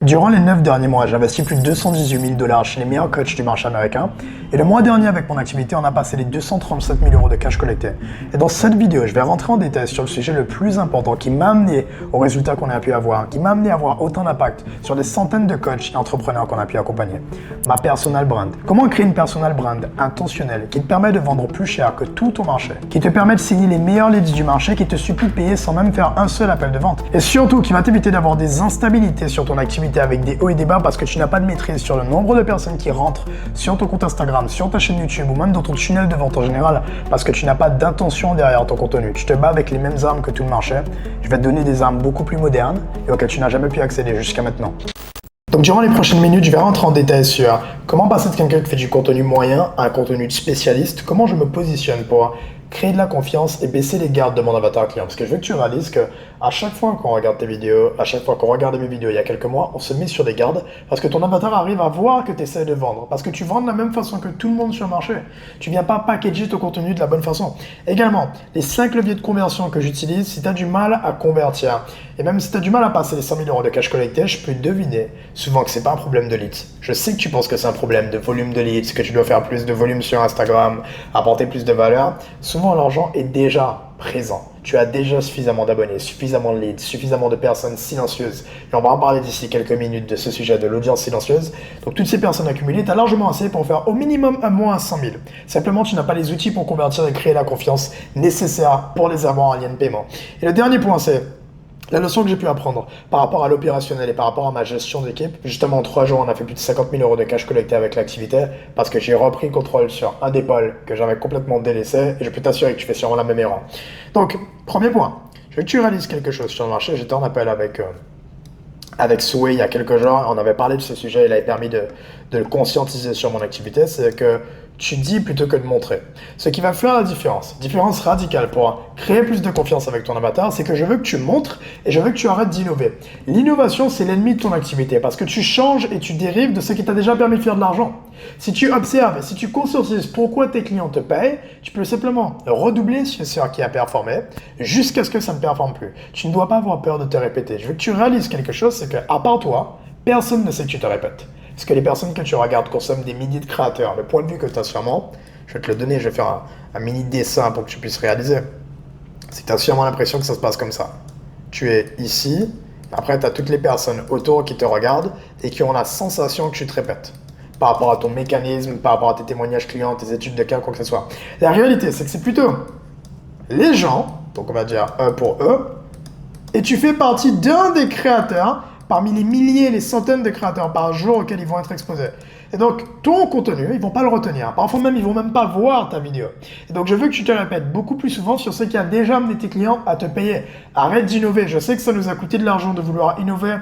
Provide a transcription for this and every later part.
Durant les 9 derniers mois, j'ai investi plus de 218 000 dollars chez les meilleurs coachs du marché américain. Et le mois dernier, avec mon activité, on a passé les 237 000 euros de cash collecté. Et dans cette vidéo, je vais rentrer en détail sur le sujet le plus important qui m'a amené aux résultats qu'on a pu avoir, qui m'a amené à avoir autant d'impact sur des centaines de coachs et entrepreneurs qu'on a pu accompagner. Ma personal brand. Comment créer une personal brand intentionnelle qui te permet de vendre plus cher que tout ton marché, qui te permet de signer les meilleurs leads du marché, qui te supplie de payer sans même faire un seul appel de vente. Et surtout, qui va t'éviter d'avoir des instabilités sur ton activité avec des hauts et des bas parce que tu n'as pas de maîtrise sur le nombre de personnes qui rentrent sur ton compte Instagram, sur ta chaîne YouTube ou même dans ton tunnel de vente en général parce que tu n'as pas d'intention derrière ton contenu. Tu te bats avec les mêmes armes que tout le marché. Je vais te donner des armes beaucoup plus modernes et auxquelles tu n'as jamais pu accéder jusqu'à maintenant. Donc durant les prochaines minutes, je vais rentrer en détail sur comment passer de quelqu'un qui fait du contenu moyen à un contenu de spécialiste, comment je me positionne pour créer de la confiance et baisser les gardes de mon avatar client. Parce que je veux que tu réalises que à chaque fois qu'on regarde tes vidéos, à chaque fois qu'on regardait mes vidéos il y a quelques mois, on se met sur des gardes parce que ton avatar arrive à voir que tu essaies de vendre. Parce que tu vends de la même façon que tout le monde sur le marché. Tu viens pas packager ton contenu de la bonne façon. Également, les 5 leviers de conversion que j'utilise, si tu as du mal à convertir, et même si tu as du mal à passer les 100 000 euros de cash collecté, je peux deviner souvent que c'est pas un problème de leads. Je sais que tu penses que c'est un problème de volume de leads, que tu dois faire plus de volume sur Instagram, apporter plus de valeur. Souvent, l'argent est déjà présent. Tu as déjà suffisamment d'abonnés, suffisamment de leads, suffisamment de personnes silencieuses. Et on va en parler d'ici quelques minutes de ce sujet de l'audience silencieuse. Donc toutes ces personnes accumulées, tu as largement assez pour faire au minimum un mois à 100 000. Simplement, tu n'as pas les outils pour convertir et créer la confiance nécessaire pour les avoir en lien de paiement. Et le dernier point, c'est la leçon que j'ai pu apprendre par rapport à l'opérationnel et par rapport à ma gestion d'équipe. Justement, en 3 jours, on a fait plus de 50 000 euros de cash collecté avec l'activité parce que j'ai repris le contrôle sur un des pôles que j'avais complètement délaissé et je peux t'assurer que tu fais sûrement la même erreur. Donc, premier point, je veux que tu réalises quelque chose sur le marché. J'étais en appel avec Soué il y a quelques jours. On avait parlé de ce sujet. Il avait permis de le conscientiser sur mon activité. C'est que tu dis plutôt que de montrer. Ce qui va faire la différence radicale pour créer plus de confiance avec ton avatar, c'est que je veux que tu montres et je veux que tu arrêtes d'innover. L'innovation, c'est l'ennemi de ton activité parce que tu changes et tu dérives de ce qui t'a déjà permis de faire de l'argent. Si tu observes et si tu conscientises pourquoi tes clients te payent, tu peux simplement redoubler sur ce qui a performé jusqu'à ce que ça ne performe plus. Tu ne dois pas avoir peur de te répéter. Je veux que tu réalises quelque chose, c'est qu'à part toi, personne ne sait que tu te répètes. Parce que les personnes que tu regardes consomment des milliers de créateurs. Le point de vue que tu as sûrement, je vais te le donner, je vais faire un mini dessin pour que tu puisses réaliser. C'est que tu as sûrement l'impression que ça se passe comme ça. Tu es ici, après tu as toutes les personnes autour qui te regardent et qui ont la sensation que tu te répètes. Par rapport à ton mécanisme, par rapport à tes témoignages clients, tes études de cas, quoi que ce soit. La réalité, c'est que c'est plutôt les gens, donc on va dire eux pour eux, et tu fais partie d'un des créateurs parmi les milliers, les centaines de créateurs par jour auxquels ils vont être exposés. Et donc, ton contenu, ils vont pas le retenir. Parfois même, ils vont même pas voir ta vidéo. Et donc, je veux que tu te répètes beaucoup plus souvent sur ce qui a déjà amené tes clients à te payer. Arrête d'innover. Je sais que ça nous a coûté de l'argent de vouloir innover,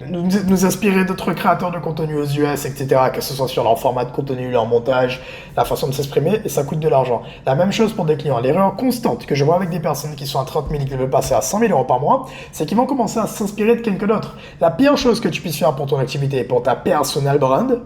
nous inspirer d'autres créateurs de contenu aux US, etc., que ce soit sur leur format de contenu, leur montage, la façon de s'exprimer, et ça coûte de l'argent. La même chose pour des clients. L'erreur constante que je vois avec des personnes qui sont à 30 000 et qui veulent passer à 100 000 euros par mois, c'est qu'ils vont commencer à s'inspirer de quelqu'un d'autre. La pire chose que tu puisses faire pour ton activité et pour ta personal brand,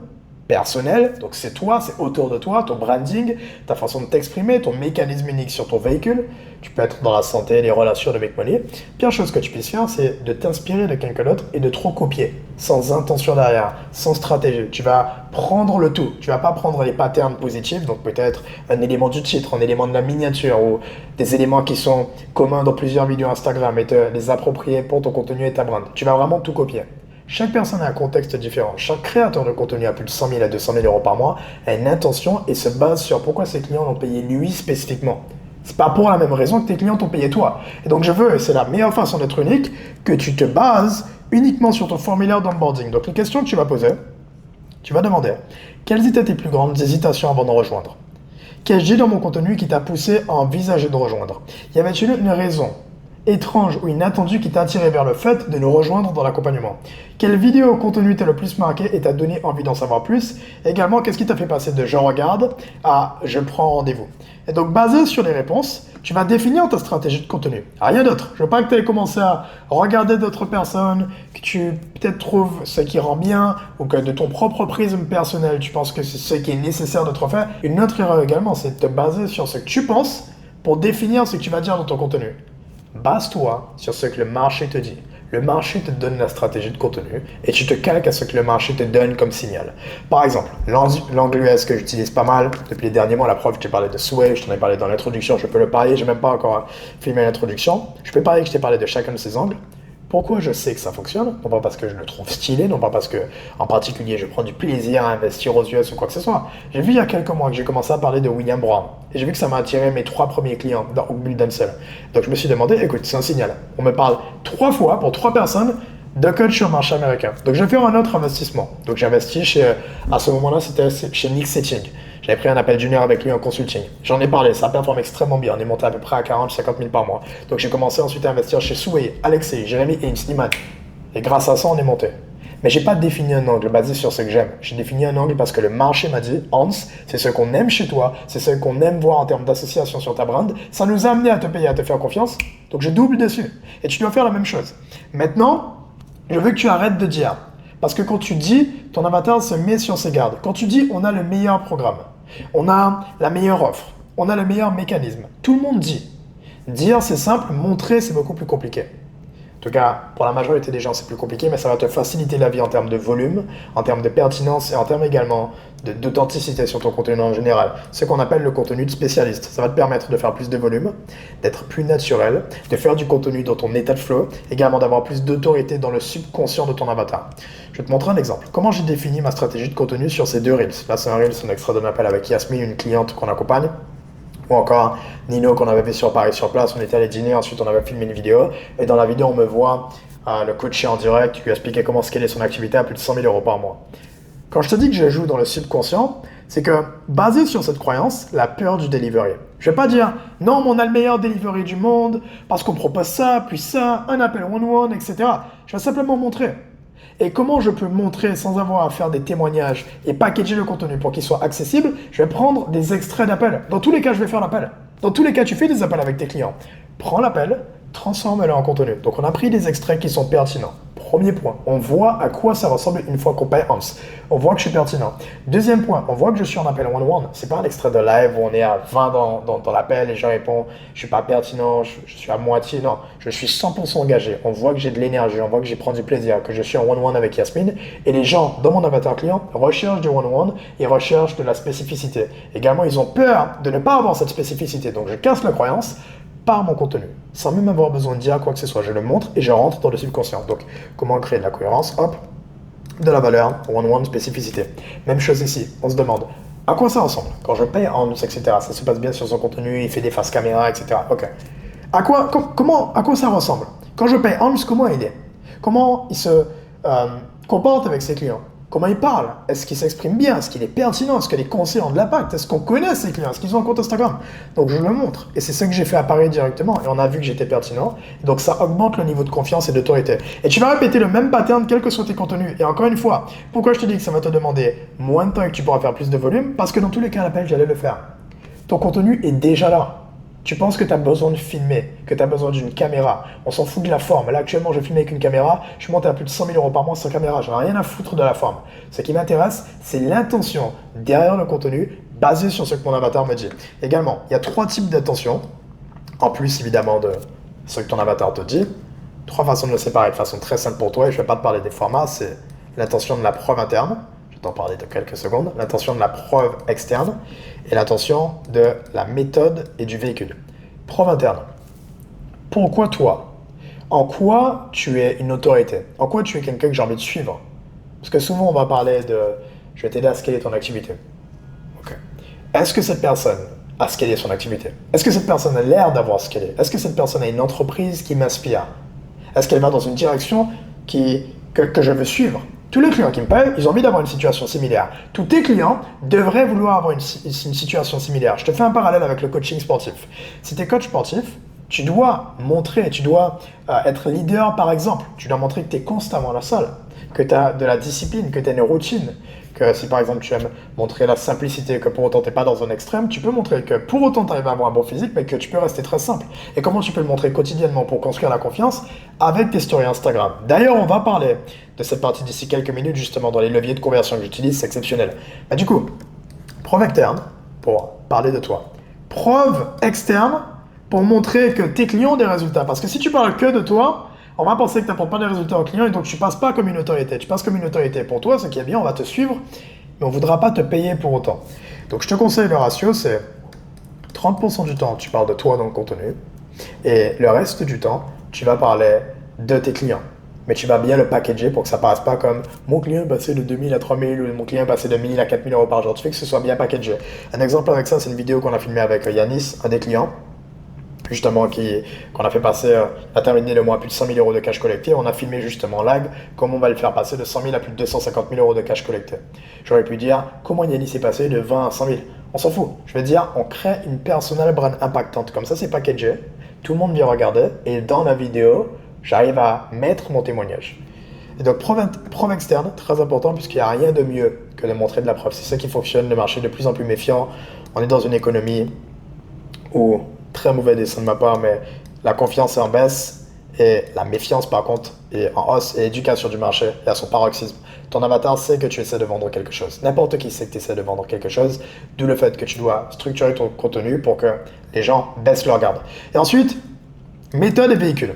personnel, donc c'est toi, c'est autour de toi, ton branding, ta façon de t'exprimer, ton mécanisme unique sur ton véhicule. Tu peux être dans la santé, les relations de make money. Pire chose que tu puisses faire, c'est de t'inspirer de quelqu'un d'autre et de trop copier, sans intention derrière, sans stratégie. Tu vas prendre le tout. Tu vas pas prendre les patterns positifs, donc peut-être un élément du titre, un élément de la miniature ou des éléments qui sont communs dans plusieurs vidéos Instagram et te les approprier pour ton contenu et ta brand. Tu vas vraiment tout copier. Chaque personne a un contexte différent. Chaque créateur de contenu à plus de 100 000 à 200 000 euros par mois a une intention et se base sur pourquoi ses clients l'ont payé lui spécifiquement. C'est pas pour la même raison que tes clients t'ont payé toi. Et donc je veux, et c'est la meilleure façon d'être unique, que tu te bases uniquement sur ton formulaire d'onboarding. Donc les questions que tu vas poser, tu vas demander quelles étaient tes plus grandes hésitations avant de rejoindre? Qu'ai-je dit dans mon contenu qui t'a poussé à envisager de rejoindre? Y avait-il une raison étrange ou inattendue qui t'a attiré vers le fait de nous rejoindre dans l'accompagnement? Quelle vidéo ou contenu t'a le plus marqué et t'a donné envie d'en savoir plus? Également, qu'est-ce qui t'a fait passer de je regarde à je prends rendez-vous? Et donc, basé sur les réponses, tu vas définir ta stratégie de contenu. Rien d'autre. Je veux pas que tu aies commencé à regarder d'autres personnes, que tu peut-être trouves ce qui rend bien, ou que de ton propre prisme personnel, tu penses que c'est ce qui est nécessaire d'être fait. Une autre erreur également, c'est de te baser sur ce que tu penses pour définir ce que tu vas dire dans ton contenu. Base-toi sur ce que le marché te dit. Le marché te donne la stratégie de contenu et tu te calques à ce que le marché te donne comme signal. Par exemple, l'angle US que j'utilise pas mal depuis les derniers mois, la preuve, je t'ai parlé de Sway, je t'en ai parlé dans l'introduction, je peux le parier, j'ai même pas encore filmé l'introduction. Je peux parier que je t'ai parlé de chacun de ces angles. Pourquoi je sais que ça fonctionne? Non pas parce que je le trouve stylé, non pas parce que, en particulier, je prends du plaisir à investir aux US ou quoi que ce soit. J'ai vu il y a quelques mois que j'ai commencé à parler de William Brown. Et j'ai vu que ça m'a attiré mes 3 premiers clients dans Hookbull Denzel. Donc je me suis demandé, écoute, c'est un signal. On me parle 3 fois pour 3 personnes de coach sur le marché américain. Donc je vais faire un autre investissement. Donc j'ai investi à ce moment-là, c'était chez Nick Setting. J'avais pris un appel junior avec lui en consulting. J'en ai parlé, ça performe extrêmement bien. On est monté à peu près à 40-50 000 par mois. Donc j'ai commencé ensuite à investir chez Soué, Alexei, Jérémy et Sliman. Et grâce à ça, on est monté. Mais j'ai pas défini un angle basé sur ce que j'aime. J'ai défini un angle parce que le marché m'a dit, Hans, c'est ce qu'on aime chez toi, c'est ce qu'on aime voir en termes d'association sur ta brand. Ça nous a amené à te payer, à te faire confiance. Donc je double dessus. Et tu dois faire la même chose. Maintenant, je veux que tu arrêtes de dire. Parce que quand tu dis, ton avatar se met sur ses gardes. Quand tu dis, on a le meilleur programme, on a la meilleure offre, on a le meilleur mécanisme. Tout le monde dit. Dire, c'est simple, montrer, c'est beaucoup plus compliqué. En tout cas, pour la majorité des gens, c'est plus compliqué, mais ça va te faciliter la vie en termes de volume, en termes de pertinence et en termes également d'authenticité sur ton contenu en général. Ce qu'on appelle le contenu de spécialiste. Ça va te permettre de faire plus de volume, d'être plus naturel, de faire du contenu dans ton état de flow, également d'avoir plus d'autorité dans le subconscient de ton avatar. Je vais te montrer un exemple. Comment j'ai défini ma stratégie de contenu sur ces 2 Reels. Là, c'est un Reel, c'est un extrait d'un appel avec Yasmine, une cliente qu'on accompagne. Ou encore Nino qu'on avait fait sur Paris sur place, on était allé dîner, ensuite on avait filmé une vidéo. Et dans la vidéo, on me voit le coacher en direct, lui expliquer comment scaler son activité à plus de 100 000 € par mois. Quand je te dis que je joue dans le subconscient, c'est que basé sur cette croyance, la peur du delivery. Je vais pas dire non, mais on a le meilleur delivery du monde parce qu'on propose ça, puis ça, un appel one-one, etc. Je vais simplement montrer. Et comment je peux montrer sans avoir à faire des témoignages et packager le contenu pour qu'il soit accessible? Je vais prendre des extraits d'appels. Dans tous les cas, je vais faire l'appel. Dans tous les cas, tu fais des appels avec tes clients. Prends l'appel, transforme-le en contenu. Donc, on a pris des extraits qui sont pertinents. Premier point, on voit à quoi ça ressemble une fois qu'on paye Hans. On voit que je suis pertinent. Deuxième point, on voit que je suis en appel one-one. C'est pas un extrait de live où on est à 20 dans l'appel et je réponds, je suis pas pertinent, je suis à moitié. Non, je suis 100% engagé. On voit que j'ai de l'énergie, on voit que j'ai pris du plaisir, que je suis en one-one avec Yasmine. Et les gens dans mon avatar client recherchent du one-one et recherchent de la spécificité. Également, ils ont peur de ne pas avoir cette spécificité. Donc, je casse la croyance par mon contenu, sans même avoir besoin de dire quoi que ce soit. Je le montre et je rentre dans le subconscient. Donc, comment créer de la cohérence? Hop, de la valeur, one-one, spécificité. Même chose ici, on se demande, à quoi ça ressemble? Quand je paye Hans, etc., ça se passe bien sur son contenu, il fait des faces caméra, etc. Ok. À quoi ça ressemble? Quand je paye Hans, comment il est? Comment il se comporte avec ses clients? Comment il parle? Est-ce qu'il s'exprime bien? Est-ce qu'il est pertinent? Est-ce que les conseils ont de l'impact? Est-ce qu'on connaît ses clients? Est-ce qu'ils ont un compte Instagram? Donc je le montre. Et c'est ça que j'ai fait apparaître directement. Et on a vu que j'étais pertinent. Donc ça augmente le niveau de confiance et d'autorité. Et tu vas répéter le même pattern quels que soient tes contenus. Et encore une fois, pourquoi je te dis que ça va te demander moins de temps et que tu pourras faire plus de volume? Parce que dans tous les cas, à l'appel, j'allais le faire. Ton contenu est déjà là. Tu penses que tu as besoin de filmer, que tu as besoin d'une caméra. On s'en fout de la forme. Là, actuellement, je filme avec une caméra. Je suis monté à plus de 100 000 € par mois sans caméra. Je n'ai rien à foutre de la forme. Ce qui m'intéresse, c'est l'intention derrière le contenu basé sur ce que mon avatar me dit. Également, il y a 3 types d'intention, en plus évidemment de ce que ton avatar te dit. 3 façons de le séparer de façon très simple pour toi. Et je ne vais pas te parler des formats. C'est l'intention de la preuve interne. Je vais t'en parler de quelques secondes. L'intention de la preuve externe et l'intention de la méthode et du véhicule. Preuve interne. Pourquoi toi? En quoi tu es une autorité? En quoi tu es quelqu'un que j'ai envie de suivre? Parce que souvent on va parler de « je vais t'aider à scaler ton activité ». Ok. Est-ce que cette personne a scalé son activité? Est-ce que cette personne a l'air d'avoir scalé? Est-ce que cette personne a une entreprise qui m'inspire? Est-ce qu'elle va dans une direction que je veux suivre? Tous les clients qui me payent, ils ont envie d'avoir une situation similaire. Tous tes clients devraient vouloir avoir une situation similaire. Je te fais un parallèle avec le coaching sportif. Si tu es coach sportif, tu dois montrer, tu dois être leader par exemple. Tu dois montrer que tu es constamment à la salle, que tu as de la discipline, que tu as une routine. Que si par exemple tu aimes montrer la simplicité, que pour autant tu n'es pas dans un extrême, tu peux montrer que pour autant tu arrives à avoir un bon physique, mais que tu peux rester très simple. Et comment tu peux le montrer quotidiennement pour construire la confiance? Avec tes stories Instagram. D'ailleurs, on va parler de cette partie d'ici quelques minutes, justement dans les leviers de conversion que j'utilise, c'est exceptionnel. Bah, du coup, preuve externe pour parler de toi. Preuve externe pour montrer que tes clients ont des résultats. Parce que si tu parles que de toi, on va penser que tu n'apportes pas des résultats aux clients et donc tu passes pas comme une autorité. Tu passes comme une autorité pour toi, ce qui est bien, on va te suivre, mais on ne voudra pas te payer pour autant. Donc je te conseille le ratio, c'est 30% du temps, tu parles de toi dans le contenu, et le reste du temps, tu vas parler de tes clients. Mais tu vas bien le packager pour que ça passe pas comme mon client est passé de 2000 à 3000 ou mon client est passé de 1000 à 4000 euros par jour. Tu fais que ce soit bien packagé. Un exemple avec ça, c'est une vidéo qu'on a filmée avec Yanis, un des clients, justement qu'on a fait passer, a terminé le mois à plus de 100 000 euros de cash collecté. On a filmé justement lag, comment on va le faire passer de 100 000 à plus de 250 000 euros de cash collecté. J'aurais pu dire comment Yanis est passé de 20 à 100 000. On s'en fout. Je veux dire, on crée une personal brand impactante. Comme ça, c'est packagé. Tout le monde vient regarder et dans la vidéo, j'arrive à mettre mon témoignage. Et donc, preuve externe, très important, puisqu'il n'y a rien de mieux que de montrer de la preuve. C'est ça qui fonctionne, le marché est de plus en plus méfiant. On est dans une économie où, très mauvais dessin de ma part, mais la confiance est en baisse et la méfiance, par contre, est en hausse et éducation du marché et à son paroxysme. Ton avatar sait que tu essaies de vendre quelque chose. N'importe qui sait que tu essaies de vendre quelque chose, d'où le fait que tu dois structurer ton contenu pour que les gens baissent leur garde. Et ensuite, méthode et véhicule.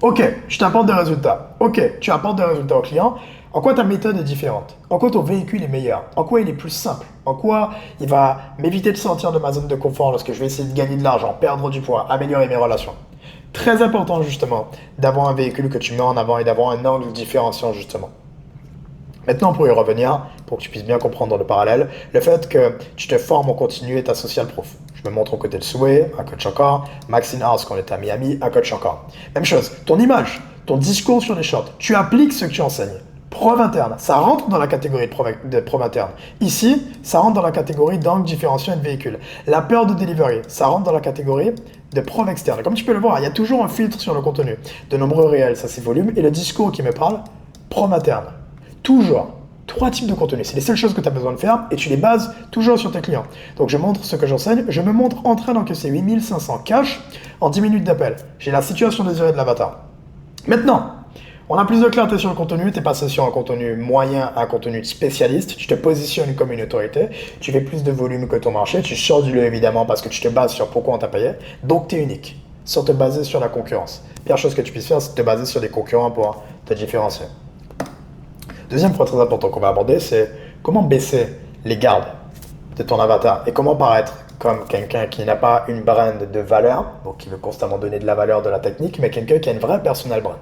Ok, je t'apporte des résultats. Ok, tu apportes des résultats au client. En quoi ta méthode est différente? En quoi ton véhicule est meilleur? En quoi il est plus simple? En quoi il va m'éviter de sortir de ma zone de confort lorsque je vais essayer de gagner de l'argent, perdre du poids, améliorer mes relations? Très important justement d'avoir un véhicule que tu mets en avant et d'avoir un angle différenciant justement. Maintenant, pour y revenir, pour que tu puisses bien comprendre le parallèle, le fait que tu te formes en continu est ta social proof. Je me montre aux côtés de Souhait, un coach encore, Maxine House quand on était à Miami, un coach encore. Même chose, ton image, ton discours sur les shorts, tu appliques ce que tu enseignes. Preuve interne, ça rentre dans la catégorie de preuve interne. Ici, ça rentre dans la catégorie d'angle différenciant et de véhicule. La peur de delivery, ça rentre dans la catégorie de preuve externe. Comme tu peux le voir, il y a toujours un filtre sur le contenu. De nombreux réels, ça c'est volume, et le discours qui me parle, preuve interne. Toujours. 3 types de contenus. C'est les seules choses que tu as besoin de faire et tu les bases toujours sur tes clients. Donc je montre ce que j'enseigne. Je me montre en train d'encaisser 8500 cash en 10 minutes d'appel. J'ai la situation désirée de l'avatar. Maintenant, on a plus de clarté sur le contenu. Tu es passé sur un contenu moyen à un contenu spécialiste. Tu te positionnes comme une autorité. Tu fais plus de volume que ton marché. Tu sors du lot évidemment parce que tu te bases sur pourquoi on t'a payé. Donc tu es unique. Sans te baser sur la concurrence. La pire chose que tu puisses faire, c'est de te baser sur des concurrents pour te différencier. Deuxième point très important qu'on va aborder, c'est comment baisser les gardes de ton avatar et comment paraître comme quelqu'un qui n'a pas une brand de valeur, donc qui veut constamment donner de la valeur de la technique, mais quelqu'un qui a une vraie personal brand.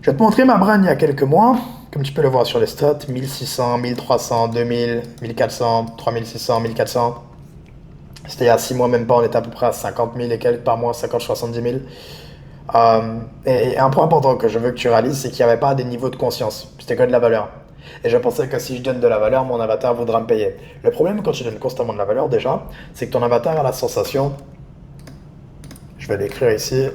Je vais te montrer ma brand il y a quelques mois, comme tu peux le voir sur les stats, 1600, 1300, 2000, 1400, 3600, 1400. C'était il y a 6 mois, même pas, on était à peu près à 50 000 et quelques par mois, 50-70 000. Et un point important que je veux que tu réalises, c'est qu'il n'y avait pas des niveaux de conscience, c'était que de la valeur. Et je pensais que si je donne de la valeur, mon avatar voudra me payer. Le problème quand tu donnes constamment de la valeur déjà, c'est que ton avatar a la sensation, je vais l'écrire ici,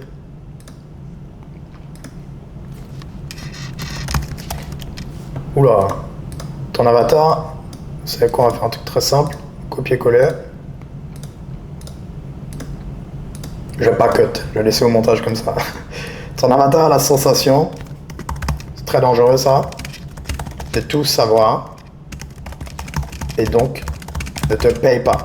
oula, ton avatar, c'est quoi, on va faire un truc très simple, copier-coller. Je vais pas cut, je vais laisser au montage comme ça. Ton avatar a la sensation, c'est très dangereux ça, de tout savoir et donc ne te paye pas.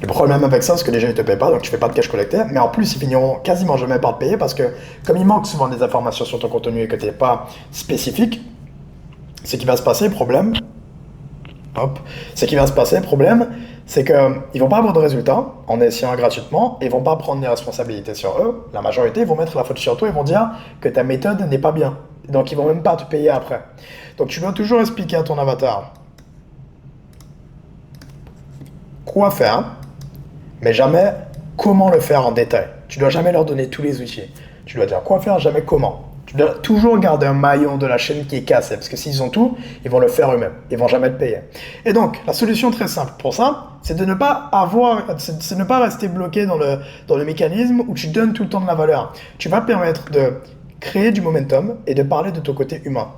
Le problème avec ça, c'est que déjà ils ne te payent pas, donc tu fais pas de cash collecté, mais en plus ils finiront quasiment jamais par te payer parce que comme il manque souvent des informations sur ton contenu et que tu n'es pas spécifique, ce qui va se passer, problème, c'est qu'ils vont pas avoir de résultats en essayant gratuitement et ils vont pas prendre des responsabilités sur eux. La majorité, ils vont mettre la faute sur toi et vont dire que ta méthode n'est pas bien. Donc, ils vont même pas te payer après. Donc, tu dois toujours expliquer à ton avatar quoi faire, mais jamais comment le faire en détail. Tu dois jamais leur donner tous les outils. Tu dois dire quoi faire, jamais comment. Tu dois toujours garder un maillon de la chaîne qui est cassé, parce que s'ils ont tout, ils vont le faire eux-mêmes. Ils vont jamais te payer. Et donc, la solution très simple pour ça, c'est de ne pas rester bloqué dans le mécanisme où tu donnes tout le temps de la valeur. Tu vas permettre de créer du momentum et de parler de ton côté humain.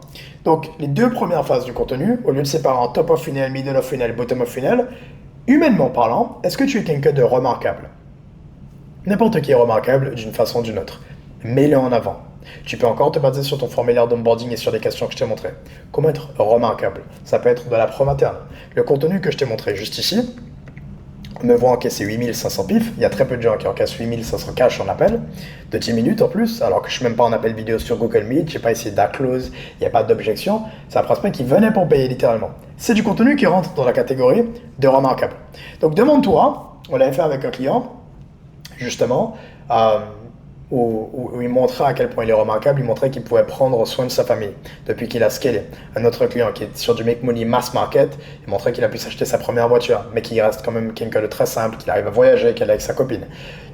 Donc, les 2 premières phases du contenu, au lieu de séparer en top of funnel, middle of funnel, bottom of funnel, humainement parlant, est-ce que tu es quelqu'un de remarquable? N'importe qui est remarquable d'une façon ou d'une autre. Mets-le en avant. Tu peux encore te baser sur ton formulaire d'onboarding et sur les questions que je t'ai montrées. Comment être remarquable? Ça peut être de la preuve interne. Le contenu que je t'ai montré juste ici, me voit encaisser 8500 pifs. Il y a très peu de gens qui encaissent 8500 cash en appel, de 10 minutes en plus, alors que je suis même pas en appel vidéo sur Google Meet, j'ai pas essayé d'close, il n'y a pas d'objection. C'est un prospect qui venait pour payer littéralement. C'est du contenu qui rentre dans la catégorie de remarquable. Donc demande-toi, on l'avait fait avec un client, justement, où il montrait à quel point il est remarquable, il montrait qu'il pouvait prendre soin de sa famille depuis qu'il a scalé. Un autre client qui est sur du make money mass market, il montrait qu'il a pu s'acheter sa première voiture, mais qu'il reste quand même quelqu'un de très simple, qu'il arrive à voyager, qu'il est avec sa copine.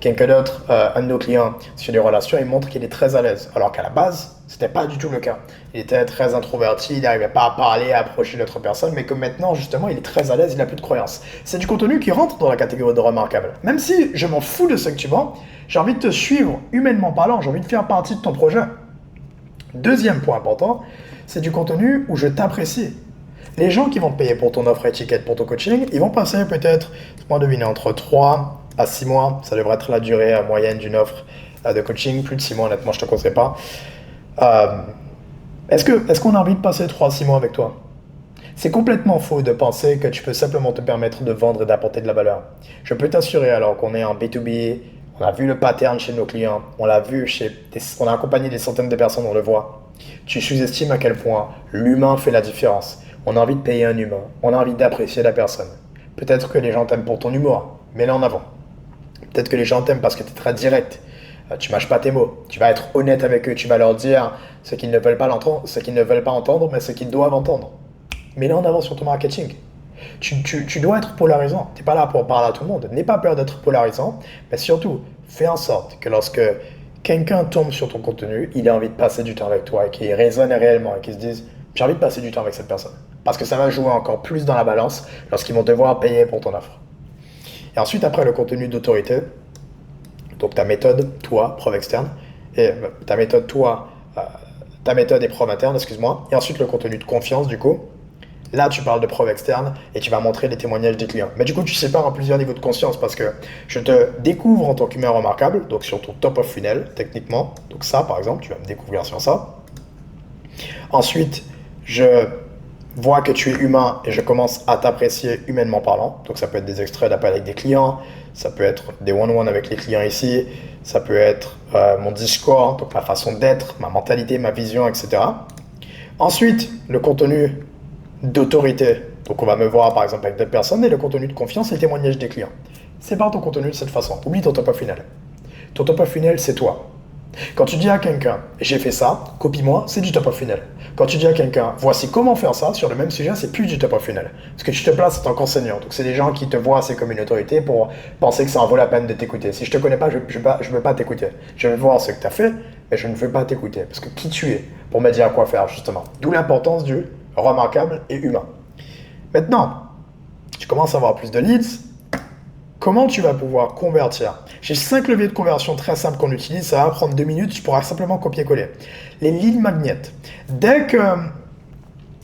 Quelqu'un d'autre, un de nos clients sur des relations, il montre qu'il est très à l'aise, alors qu'à la base, c'était pas du tout le cas. Il était très introverti, il n'arrivait pas à parler, à approcher d'autres personnes, mais que maintenant, justement, il est très à l'aise, il n'a plus de croyances. C'est du contenu qui rentre dans la catégorie de remarquable. Même si je m'en fous de ce que tu vends, j'ai envie de te suivre humainement parlant, j'ai envie de faire partie de ton projet. Deuxième point important, c'est du contenu où je t'apprécie. Les gens qui vont te payer pour ton offre étiquette, pour ton coaching, ils vont passer peut-être, moi deviner, entre 3 à 6 mois, ça devrait être la durée moyenne d'une offre de coaching, plus de 6 mois honnêtement, je ne te conseille pas. Est-ce qu'on a envie de passer 3 à 6 mois avec toi? C'est complètement faux de penser que tu peux simplement te permettre de vendre et d'apporter de la valeur. Je peux t'assurer, alors qu'on est en B2B, on a vu le pattern chez nos clients, on l'a vu on a accompagné des centaines de personnes, on le voit. Tu sous-estimes à quel point l'humain fait la différence. On a envie de payer un humain, on a envie d'apprécier la personne. Peut-être que les gens t'aiment pour ton humour, mets-le en avant. Peut-être que les gens t'aiment parce que tu es très direct. Tu mâches pas tes mots, tu vas être honnête avec eux, tu vas leur dire ce qu'ils ne veulent pas entendre, mais ce qu'ils doivent entendre. Mets-le en avant sur ton marketing. Tu dois être polarisant. Tu n'es pas là pour parler à tout le monde. N'aie pas peur d'être polarisant, mais surtout, fais en sorte que lorsque quelqu'un tombe sur ton contenu, il a envie de passer du temps avec toi et qu'il résonne réellement et qu'il se dise « j'ai envie de passer du temps avec cette personne ». Parce que ça va jouer encore plus dans la balance lorsqu'ils vont devoir payer pour ton offre. Et ensuite, après le contenu d'autorité, donc ta méthode, toi, preuve externe, et ta méthode et preuve interne, excuse-moi, et ensuite le contenu de confiance, du coup. Là, tu parles de preuve externe et tu vas montrer les témoignages des clients. Mais du coup, tu sépares en plusieurs niveaux de conscience parce que je te découvre en tant qu'humain remarquable, donc sur ton top of funnel, techniquement. Donc ça, par exemple, tu vas me découvrir sur ça. Ensuite, je vois que tu es humain et je commence à t'apprécier humainement parlant. Donc ça peut être des extraits d'appels avec des clients, ça peut être des one-on-one avec les clients ici, ça peut être mon discours, donc ma façon d'être, ma mentalité, ma vision, etc. Ensuite, le contenu d'autorité. Donc on va me voir par exemple avec d'autres personnes et le contenu de confiance et le témoignage des clients. Sépare ton contenu de cette façon. Oublie ton top of funnel. Ton top of funnel, c'est toi. Quand tu dis à quelqu'un, j'ai fait ça, copie-moi, c'est du top of funnel. Quand tu dis à quelqu'un, voici comment faire ça, sur le même sujet, c'est plus du top of funnel. Parce que tu te places en tant qu'enseignant. Donc c'est des gens qui te voient assez comme une autorité pour penser que ça en vaut la peine de t'écouter. Si je te connais pas, je ne veux pas t'écouter. Je veux voir ce que tu as fait, mais je ne veux pas t'écouter. Parce que qui tu es pour me dire quoi faire, justement. D'où l'importance du remarquable et humain. Maintenant, tu commences à avoir plus de leads. Comment tu vas pouvoir convertir? J'ai 5 leviers de conversion très simples qu'on utilise. Ça va prendre 2 minutes. Tu pourras simplement copier-coller. Les lead magnets. Dès que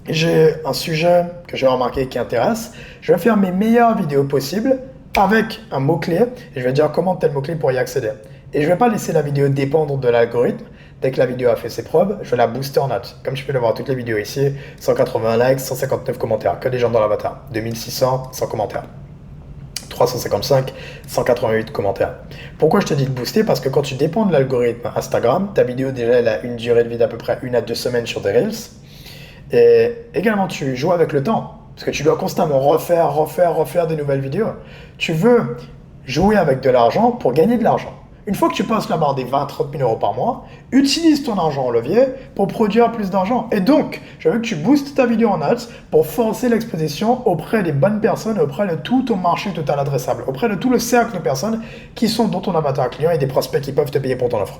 j'ai un sujet que j'ai remarqué qui intéresse, je vais faire mes meilleures vidéos possibles avec un mot-clé et je vais dire comment tel mot-clé pour y accéder. Et je ne vais pas laisser la vidéo dépendre de l'algorithme. Dès que la vidéo a fait ses preuves, je vais la booster en notes. Comme tu peux le voir, toutes les vidéos ici, 180 likes, 159 commentaires, que des gens dans l'avatar. 2600, 100 commentaires. 355, 188 commentaires. Pourquoi je te dis de booster? Parce que quand tu dépends de l'algorithme Instagram, ta vidéo déjà elle a une durée de vie d'à peu près 1 à 2 semaines sur des Reels. Et également, tu joues avec le temps. Parce que tu dois constamment refaire des nouvelles vidéos. Tu veux jouer avec de l'argent pour gagner de l'argent. Une fois que tu passes la barre des 20-30 000 euros par mois, utilise ton argent en levier pour produire plus d'argent. Et donc, je veux que tu boostes ta vidéo en ads pour forcer l'exposition auprès des bonnes personnes, auprès de tout ton marché total adressable, auprès de tout le cercle de personnes qui sont dans ton avatar client et des prospects qui peuvent te payer pour ton offre.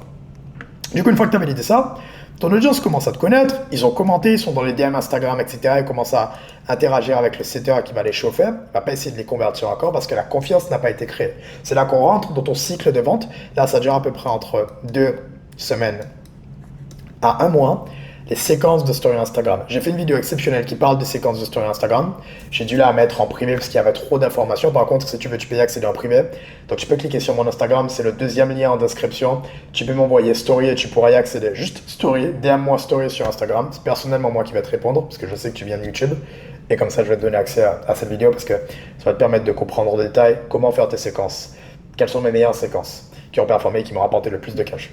Du coup, une fois que tu as validé ça, ton audience commence à te connaître, ils ont commenté, ils sont dans les DM Instagram, etc. Ils commencent à interagir avec le setter qui va les chauffer. Il ne va pas essayer de les convertir encore parce que la confiance n'a pas été créée. C'est là qu'on rentre dans ton cycle de vente. Là, ça dure à peu près entre 2 semaines à 1 mois. les séquences de story Instagram. J'ai fait une vidéo exceptionnelle qui parle des séquences de story Instagram. J'ai dû la mettre en privé parce qu'il y avait trop d'informations. Par contre, si tu veux, tu peux y accéder en privé. Donc, tu peux cliquer sur mon Instagram, c'est le deuxième lien en description. Tu peux m'envoyer story et tu pourras y accéder. Juste story, DM-moi story sur Instagram. C'est personnellement moi qui vais te répondre parce que je sais que tu viens de YouTube. Et comme ça, je vais te donner accès à cette vidéo parce que ça va te permettre de comprendre en détail comment faire tes séquences. Quelles sont mes meilleures séquences qui ont performé et qui m'ont rapporté le plus de cash.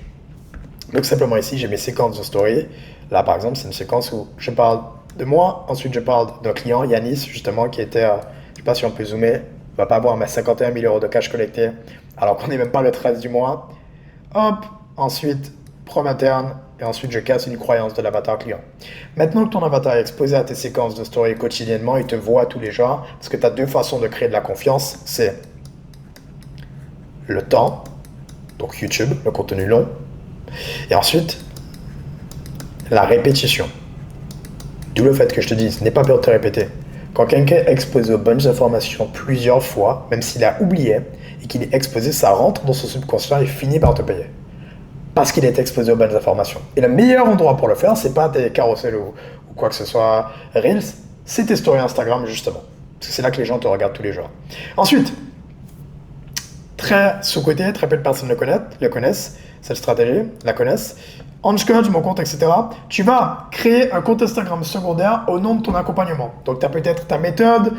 Donc simplement ici, j'ai mes séquences de story. Là, par exemple, c'est une séquence où je parle de moi. Ensuite, je parle d'un client, Yanis, justement, qui était, je ne sais pas si on peut zoomer, il va pas avoir mes 51 000 euros de cash collecté, alors qu'on n'est même pas le 13 du mois. Hop, ensuite, preuve interne, et ensuite, je casse une croyance de l'avatar client. Maintenant que ton avatar est exposé à tes séquences de story quotidiennement, il te voit tous les jours, parce que tu as deux façons de créer de la confiance, c'est le temps, donc YouTube, le contenu long, et ensuite, la répétition. D'où le fait que je te dis, n'aie pas peur de te répéter. Quand quelqu'un est exposé aux bonnes informations plusieurs fois, même s'il a oublié, et qu'il est exposé, ça rentre dans son subconscient et finit par te payer. Parce qu'il est exposé aux bonnes informations. Et le meilleur endroit pour le faire, c'est pas tes carousels ou quoi que ce soit, Reels, c'est tes stories Instagram, justement. Parce que c'est là que les gens te regardent tous les jours. Ensuite, très sous-côté, très peu de personnes le connaissent, cette stratégie, la connaissent. Ange-Coach, mon compte, etc. Tu vas créer un compte Instagram secondaire au nom de ton accompagnement. Donc, tu as peut-être ta méthode,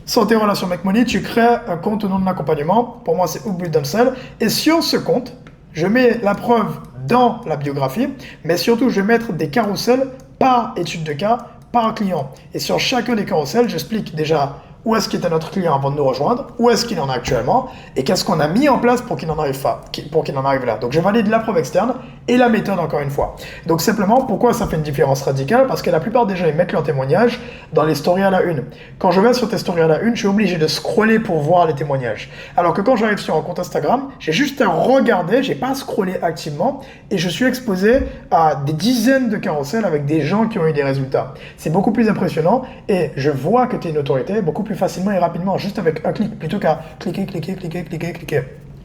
santé, relation, make money. Tu crées un compte au nom de l'accompagnement. Pour moi, c'est Hook Build Sell. Et sur ce compte, je mets la preuve dans la biographie, mais surtout, je vais mettre des carousels par étude de cas, par client. Et sur chacun des carousels, j'explique déjà où est-ce qu'il était notre client avant de nous rejoindre, où est-ce qu'il en est actuellement, et qu'est-ce qu'on a mis en place pour qu'il en arrive là. Donc je valide la preuve externe et la méthode encore une fois. Donc simplement, pourquoi ça fait une différence radicale? Parce que la plupart des gens, ils mettent leur témoignage dans les stories à la une. Quand je vais sur tes stories à la une, je suis obligé de scroller pour voir les témoignages. Alors que quand j'arrive sur un compte Instagram, j'ai juste à regarder, j'ai pas à scroller activement, et je suis exposé à des dizaines de carousels avec des gens qui ont eu des résultats. C'est beaucoup plus impressionnant, et je vois que tu es une autorité beaucoup plus facilement et rapidement, juste avec un clic, plutôt qu'à cliquer.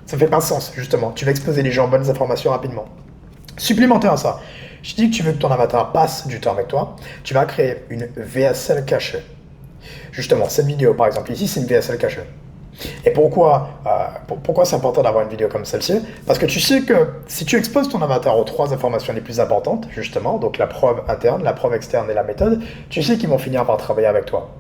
Ça fait pas sens, justement. Tu vas exposer les gens aux bonnes informations rapidement. Supplémentaire à ça, je dis que tu veux que ton avatar passe du temps avec toi, tu vas créer une VSL cachée. Justement, cette vidéo, par exemple, ici, c'est une VSL cachée. Et pourquoi c'est important d'avoir une vidéo comme celle-ci? Parce que tu sais que si tu exposes ton avatar aux trois informations les plus importantes, justement, donc la preuve interne, la preuve externe et la méthode, tu sais qu'ils vont finir par travailler avec toi.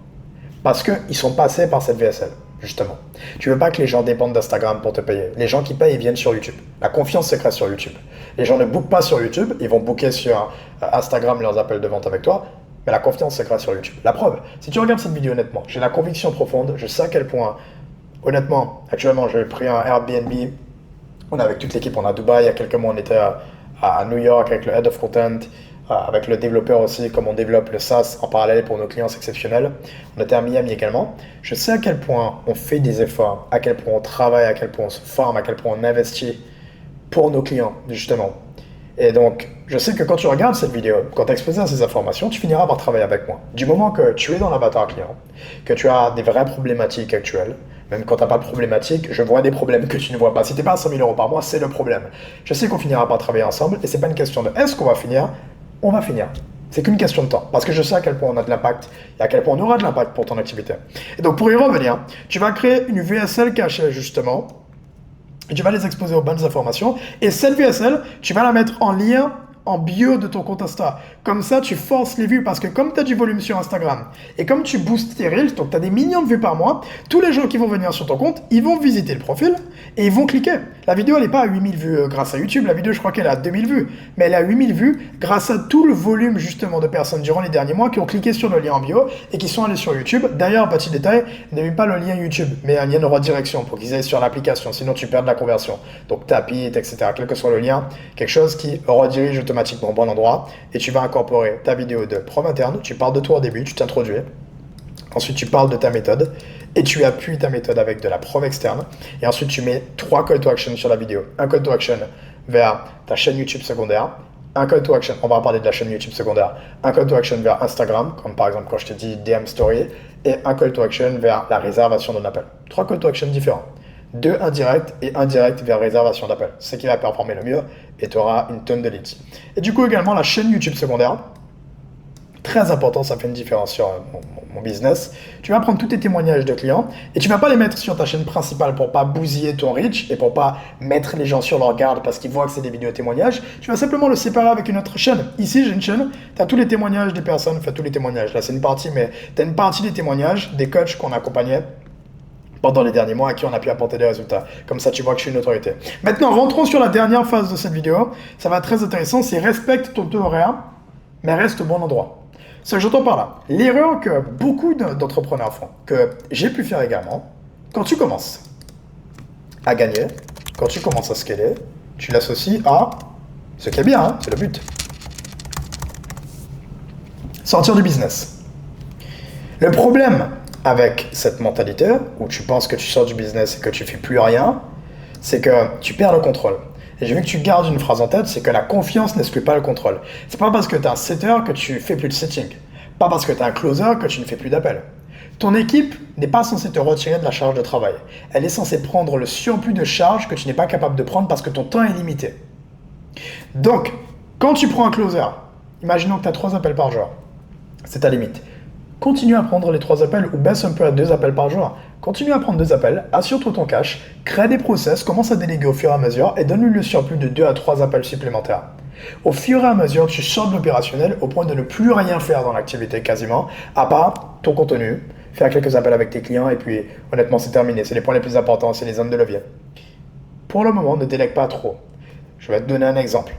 Parce qu'ils sont passés par cette VSL, justement. Tu veux pas que les gens dépendent d'Instagram pour te payer. Les gens qui payent, ils viennent sur YouTube. La confiance se crée sur YouTube. Les gens ne bookent pas sur YouTube, ils vont booker sur Instagram leurs appels de vente avec toi, mais la confiance se crée sur YouTube. La preuve, si tu regardes cette vidéo honnêtement, j'ai la conviction profonde, je sais à quel point, honnêtement, actuellement, j'ai pris un Airbnb, on est avec toute l'équipe, on est à Dubaï, il y a quelques mois, on était à New York avec le Head of Content, avec le développeur aussi, comme on développe le SaaS en parallèle pour nos clients, c'est exceptionnel. On était à Miami également. Je sais à quel point on fait des efforts, à quel point on travaille, à quel point on se forme, à quel point on investit pour nos clients, justement. Et donc, je sais que quand tu regardes cette vidéo, quand tu es exposé à ces informations, tu finiras par travailler avec moi. Du moment que tu es dans l'avatar client, que tu as des vraies problématiques actuelles, même quand tu n'as pas de problématique, je vois des problèmes que tu ne vois pas. Si tu n'es pas à 100 000 euros par mois, c'est le problème. Je sais qu'on finira par travailler ensemble et ce n'est pas une question de est-ce qu'on va finir, on va finir. C'est qu'une question de temps. Parce que je sais à quel point on a de l'impact et à quel point on aura de l'impact pour ton activité. Et donc, pour y revenir, tu vas créer une VSL cachée, justement, et tu vas les exposer aux bonnes informations. Et cette VSL, tu vas la mettre en lien en bio de ton compte Insta. Comme ça, tu forces les vues parce que comme tu as du volume sur Instagram et comme tu boostes tes Reels, donc tu as des millions de vues par mois, tous les gens qui vont venir sur ton compte, ils vont visiter le profil et ils vont cliquer. La vidéo, elle n'est pas à 8000 vues grâce à YouTube. La vidéo, je crois qu'elle est à 2000 vues. Mais elle est à 8000 vues grâce à tout le volume, justement, de personnes durant les derniers mois qui ont cliqué sur le lien en bio et qui sont allés sur YouTube. D'ailleurs, petit détail, n'aimez pas le lien YouTube, mais un lien de redirection pour qu'ils aillent sur l'application. Sinon, tu perds de la conversion. Donc, tapis, etc. Quel que soit le lien, quelque chose qui redirige automatiquement au bon endroit et tu vas incorporer ta vidéo de preuve interne. Tu parles de toi au début, tu t'introduis. Ensuite, tu parles de ta méthode et tu appuies ta méthode avec de la preuve externe. Et ensuite, tu mets 3 call to action sur la vidéo. Un call to action vers ta chaîne YouTube secondaire. Un call to action, on va parler de la chaîne YouTube secondaire. Un call to action vers Instagram, comme par exemple quand je te dis DM Story. Et un call to action vers la réservation d'un appel. 3 call to action différents. 2 indirects et indirect vers réservation d'appel. C'est ce qui va performer le mieux et tu auras une tonne de leads. Et du coup, également, la chaîne YouTube secondaire. très important, ça fait une différence sur mon business. Tu vas prendre tous tes témoignages de clients et tu vas pas les mettre sur ta chaîne principale pour pas bousiller ton reach et pour pas mettre les gens sur leur garde parce qu'ils voient que c'est des vidéos témoignages. Tu vas simplement le séparer avec une autre chaîne. Ici, j'ai une chaîne, tu as tous les témoignages des personnes, enfin tous les témoignages, là c'est une partie, mais tu as une partie des témoignages des coachs qu'on accompagnait pendant les derniers mois à qui on a pu apporter des résultats. Comme ça, tu vois que je suis une autorité. Maintenant, rentrons sur la dernière phase de cette vidéo. Ça va être très intéressant, c'est respecte ton taux horaire, mais reste au bon endroit. Ce que j'entends par là, l'erreur que beaucoup d'entrepreneurs font, que j'ai pu faire également, quand tu commences à gagner, quand tu commences à scaler, tu l'associes à ce qui est bien, hein, c'est le but. Sortir du business. Le problème avec cette mentalité, où tu penses que tu sors du business et que tu fais plus rien, c'est que tu perds le contrôle. Et je veux que tu gardes une phrase en tête, c'est que la confiance n'exclut pas le contrôle. C'est pas parce que tu es un setter que tu fais plus de setting. Pas parce que tu es un closer que tu ne fais plus d'appels. Ton équipe n'est pas censée te retirer de la charge de travail. Elle est censée prendre le surplus de charge que tu n'es pas capable de prendre parce que ton temps est limité. Donc, quand tu prends un closer, imaginons que tu as 3 appels par jour. C'est ta limite. Continue à prendre les 3 appels ou baisse un peu à 2 appels par jour. Continue à prendre 2 appels, assure-toi ton cash, crée des process, commence à déléguer au fur et à mesure et donne-lui le surplus de 2 à 3 appels supplémentaires. Au fur et à mesure, tu sors de l'opérationnel au point de ne plus rien faire dans l'activité quasiment, à part ton contenu, faire quelques appels avec tes clients et puis honnêtement c'est terminé. C'est les points les plus importants, c'est les zones de levier. Pour le moment, ne délègue pas trop. Je vais te donner un exemple.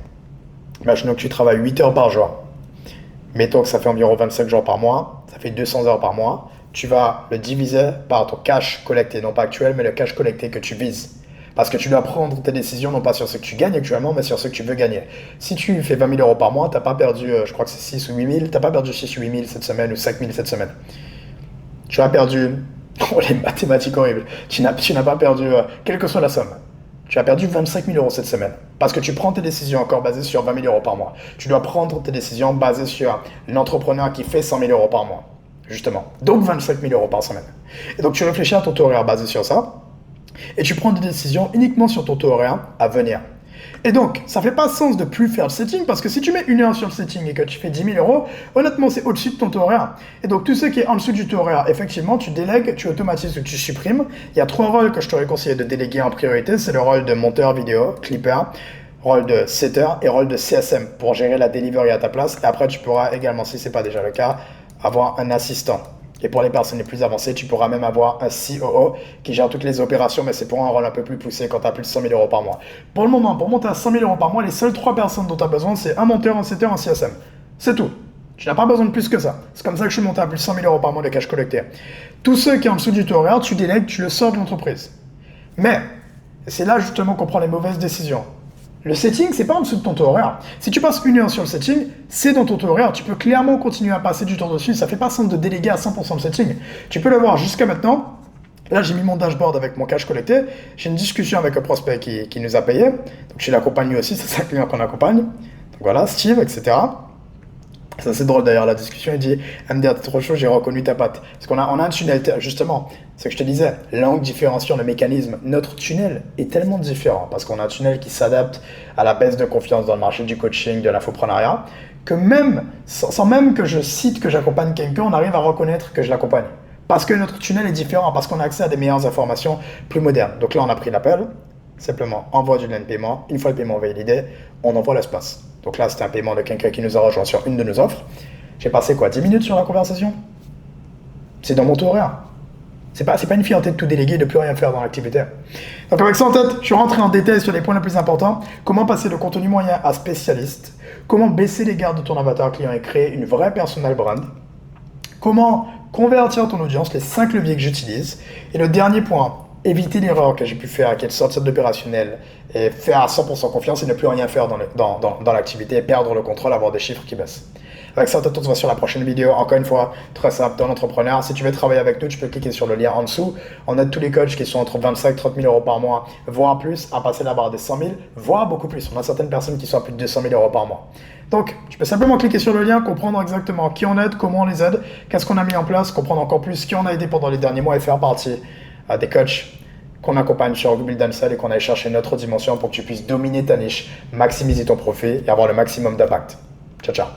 Imaginons que tu travailles 8 heures par jour. Mettons que ça fait environ 25 jours par mois, ça fait 200 heures par mois. Tu vas le diviser par ton cash collecté, non pas actuel, mais le cash collecté que tu vises. Parce que tu dois prendre tes décisions, non pas sur ce que tu gagnes actuellement, mais sur ce que tu veux gagner. Si tu fais 20 000 euros par mois, tu n'as pas perdu, je crois que c'est 6 ou 8 000, tu n'as pas perdu 6 ou 8 000 cette semaine ou 5 000 cette semaine. Tu as perdu, oh les mathématiques horribles, tu n'as pas perdu, quelle que soit la somme. Tu as perdu 25 000 euros cette semaine parce que tu prends tes décisions encore basées sur 20 000 euros par mois. Tu dois prendre tes décisions basées sur l'entrepreneur qui fait 100 000 euros par mois, justement. Donc 25 000 euros par semaine. Et donc tu réfléchis à ton taux horaire basé sur ça et tu prends des décisions uniquement sur ton taux horaire à venir. Et donc, ça fait pas sens de plus faire le setting parce que si tu mets 1 heure sur le setting et que tu fais 10 000 euros, honnêtement, c'est au-dessus de ton taux horaire. Et donc, tout ce qui est en dessous du taux horaire, effectivement, tu délègues, tu automatises ou tu supprimes. Il y a 3 rôles que je t'aurais conseillé de déléguer en priorité. C'est le rôle de monteur vidéo, clipper, rôle de setter et rôle de CSM pour gérer la delivery à ta place. Et après, tu pourras également, si ce n'est pas déjà le cas, avoir un assistant. Et pour les personnes les plus avancées, tu pourras même avoir un COO qui gère toutes les opérations, mais c'est pour un rôle un peu plus poussé quand tu as plus de 100 000 euros par mois. Pour le moment, pour monter à 100 000 euros par mois, les seules 3 personnes dont tu as besoin, c'est un monteur, un setter, un CSM. C'est tout. Tu n'as pas besoin de plus que ça. C'est comme ça que je suis monté à plus de 100 000 euros par mois de cash collecté. Tous ceux qui sont en dessous du taux horaire, tu délègues, tu le sors de l'entreprise. Mais, c'est là justement qu'on prend les mauvaises décisions. Le setting, c'est pas en dessous de ton taux horaire. Si tu passes 1 heure sur le setting, c'est dans ton taux horaire. Tu peux clairement continuer à passer du temps dessus. Ça fait pas sens de déléguer à 100% le setting. Tu peux le voir jusqu'à maintenant. Là, j'ai mis mon dashboard avec mon cash collecté. J'ai une discussion avec un prospect qui nous a payé. Donc, je l'accompagne lui aussi. C'est un client qu'on accompagne. Donc voilà, Steve, etc. C'est assez drôle d'ailleurs la discussion, il dit MDR t'es trop chaud, j'ai reconnu ta patte. Parce qu'on a un tunnel, justement, c'est ce que je te disais, l'angle différenciant le mécanisme. Notre tunnel est tellement différent parce qu'on a un tunnel qui s'adapte à la baisse de confiance dans le marché du coaching, de l'infoprenariat, que même, sans même que je cite que j'accompagne quelqu'un, on arrive à reconnaître que je l'accompagne. Parce que notre tunnel est différent, parce qu'on a accès à des meilleures informations plus modernes. Donc là, on a pris l'appel, simplement envoie du lien de paiement, une fois le paiement validé, on envoie l'espace. Donc là, c'était un paiement de quelqu'un qui nous a rejoint sur une de nos offres. J'ai passé quoi, 10 minutes sur la conversation? C'est dans mon taux horaire. C'est pas une fierté de tout déléguer, de plus rien faire dans l'activité. Donc avec ça en tête, je suis rentré en détail sur les points les plus importants. Comment passer de contenu moyen à spécialiste. Comment baisser les gardes de ton avatar client et créer une vraie personal brand. Comment convertir ton audience, les 5 leviers que j'utilise. Et le dernier point, éviter l'erreur que j'ai pu faire, qui est de sortir de l'opérationnel et faire à 100% confiance et ne plus rien faire dans l'activité et perdre le contrôle, avoir des chiffres qui baissent. Avec ça, on se voit sur la prochaine vidéo. Encore une fois, très simple, ton entrepreneur. Si tu veux travailler avec nous, tu peux cliquer sur le lien en dessous. On aide tous les coachs qui sont entre 25 et 30 000 euros par mois, voire plus, à passer la barre des 100 000, voire beaucoup plus. On a certaines personnes qui sont à plus de 200 000 euros par mois. Donc, tu peux simplement cliquer sur le lien, comprendre exactement qui on aide, comment on les aide, qu'est-ce qu'on a mis en place, comprendre encore plus qui on a aidé pendant les derniers mois et faire partie des coachs qu'on accompagne sur Google Dance et qu'on aille chercher une autre dimension pour que tu puisses dominer ta niche, maximiser ton profit et avoir le maximum d'impact. Ciao, ciao.